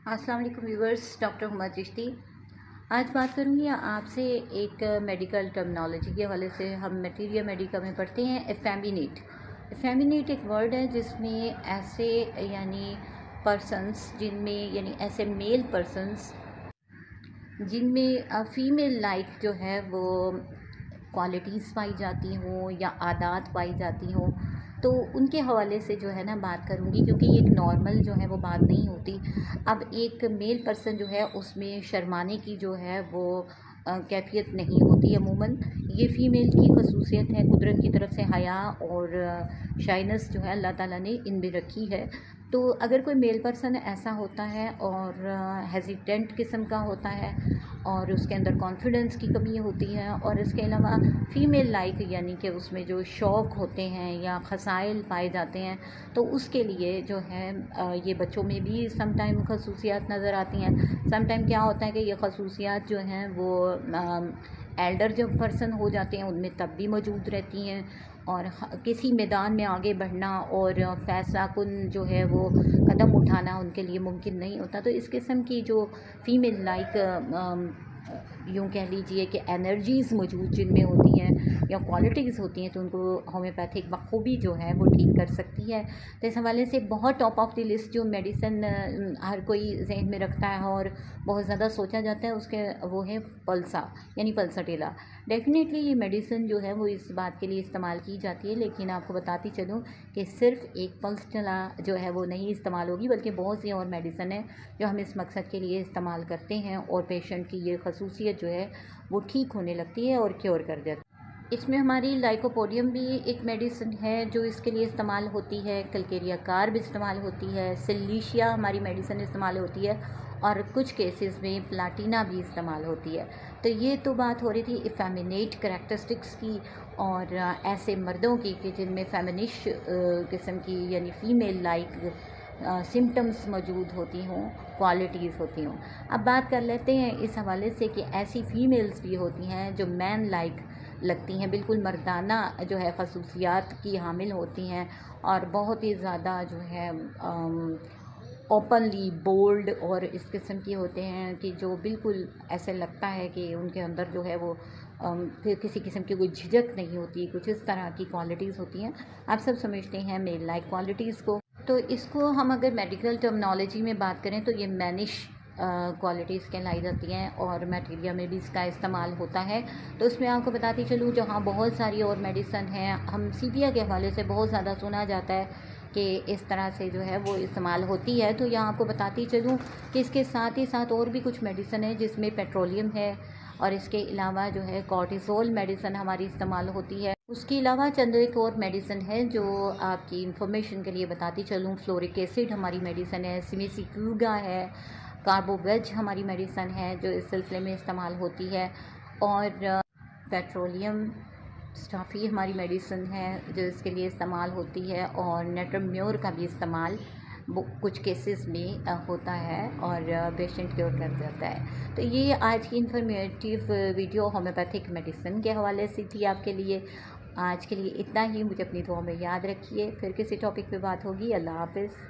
अस्सलाम वालेकुम viewers, doctor Huma Chishti. आज बात करूँगी आप से एक मेडिकल टर्मिनोलॉजी के हवाले से। हम मटीरिया मेडिका में पढ़ते हैं एफेमिनेट। एफेमिनेट एक वर्ड है जिसमें ऐसे यानी पर्सन्स जिनमें यानी ऐसे मेल पर्सन्स जिनमें फ़ीमेल लाइक जो है वो क्वालिटीज़ पाई जाती हों या आदात पाई जाती हों, तो उनके हवाले से जो है ना बात करूँगी, क्योंकि ये एक नॉर्मल जो है वो बात नहीं होती। अब एक मेल पर्सन जो है उसमें शर्माने की जो है वो कैफ़ियत नहीं होती अमूमन। ये फ़ीमेल की खसूसियत है, कुदरत की तरफ से हया और शाइनेस जो है अल्लाह ताला ने इनमें रखी है। तो अगर कोई मेल पर्सन ऐसा होता है और हेजिटेंट किस्म का होता है और उसके अंदर कॉन्फिडेंस की कमी होती है, और इसके अलावा फ़ीमेल लाइक यानी कि उसमें जो शौक़ होते हैं या खसाइल पाए जाते हैं, तो उसके लिए जो है ये बच्चों में भी सम टाइम खसूसियात नज़र आती हैं। सम टाइम क्या होता है कि ये खसूसियात जो हैं वो एल्डर जब पर्सन हो जाते हैं उनमें तब भी मौजूद रहती हैं, और किसी मैदान में आगे बढ़ना और फ़ैसला कुन जो है वो कदम उठाना उनके लिए मुमकिन नहीं होता। तो इस किस्म की जो फ़ीमेल लाइक यूँ कह लीजिए कि एनर्जीज़ मौजूद जिनमें होती हैं या क्वालिटीज़ होती हैं, तो उनको होम्योपैथिक बखूबी जो है वो ठीक कर सकती है। तो इस हवाले से बहुत टॉप ऑफ द लिस्ट जो मेडिसिन हर कोई जहन में रखता है और बहुत ज़्यादा सोचा जाता है उसके, वो है पल्सा यानी पल्साटेला। डेफिनेटली ये मेडिसिन जो है वो इस बात के लिए इस्तेमाल की जाती है, लेकिन आपको बताती चलूँ कि सिर्फ एक पल्साटेला जो है वो नहीं इस्तेमाल होगी, बल्कि बहुत सी और मेडिसिन है जो हम इस मकसद के लिए इस्तेमाल करते हैं, और पेशेंट की ये खसूसियत जो है वो ठीक होने लगती है और क्योर कर जाती है। इसमें हमारी लाइकोपोडियम भी एक मेडिसिन है जो इसके लिए इस्तेमाल होती है, कलकेरिया कार्ब इस्तेमाल होती है, सिलीशिया हमारी मेडिसिन इस्तेमाल होती है, और कुछ केसेस में प्लाटिना भी इस्तेमाल होती है। तो ये तो बात हो रही थी इफेमिनेट करैक्टरिस्टिक्स की, और ऐसे मर्दों की कि जिनमें फेमिनिश किस्म की यानी फ़ीमेल लाइक सिम्टम्स मौजूद होती हों, क्वालिटीज़ होती हों। अब बात कर लेते हैं इस हवाले से कि ऐसी फ़ीमेल्स भी होती हैं जो मैन लाइक लगती हैं, बिल्कुल मर्दाना जो है खसूसियात की हामिल होती हैं, और बहुत ही ज़्यादा जो है ओपनली बोल्ड और इस किस्म की होते हैं कि जो बिल्कुल ऐसे लगता है कि उनके अंदर जो है वो किसी किस्म की कोई झिझक नहीं होती। कुछ इस तरह की क्वालिटीज़ होती हैं, आप सब समझते हैं मेल लाइक क्वालिटीज़ को। तो इसको हम अगर मेडिकल टर्मिनोलॉजी में बात करें तो ये मैनिश क्वालिटीज़ कहलाई जाती हैं, और मटीरिया में भी इसका इस्तेमाल होता है। तो उसमें आपको बताती चलूँ जहाँ बहुत सारी और मेडिसिन हैं, हम सीपिया के हवाले से बहुत ज़्यादा सुना जाता है कि इस तरह से जो है वो इस्तेमाल होती है। तो यहाँ आपको बताती चलूँ कि इसके साथ ही साथ और भी कुछ मेडिसिन है जिसमें पेट्रोलियम है, और इसके अलावा जो है कॉर्टिसोल मेडिसिन हमारी इस्तेमाल होती है। उसके अलावा चंद एक और मेडिसिन है जो आपकी इंफॉर्मेशन के लिए बताती चलूँ। फ्लोरिक एसिड हमारी मेडिसिन है, सिमिसिफ्यूगा है, कार्बोवेज हमारी मेडिसिन है जो इस सिलसिले में इस्तेमाल होती है, और पेट्रोलियम स्टाफी हमारी मेडिसिन है जो इसके लिए इस्तेमाल होती है, और नेट्रम्योर का भी इस्तेमाल कुछ केसेस में होता है और पेशेंट क्योर कर जाता है। तो ये आज की इन्फॉर्मेटिव वीडियो होम्योपैथिक मेडिसिन के हवाले से थी आपके लिए। आज के लिए इतना ही। मुझे अपनी दुआ में याद रखिए, फिर किसी टॉपिक पे बात होगी। अल्लाह हाफ़िज़।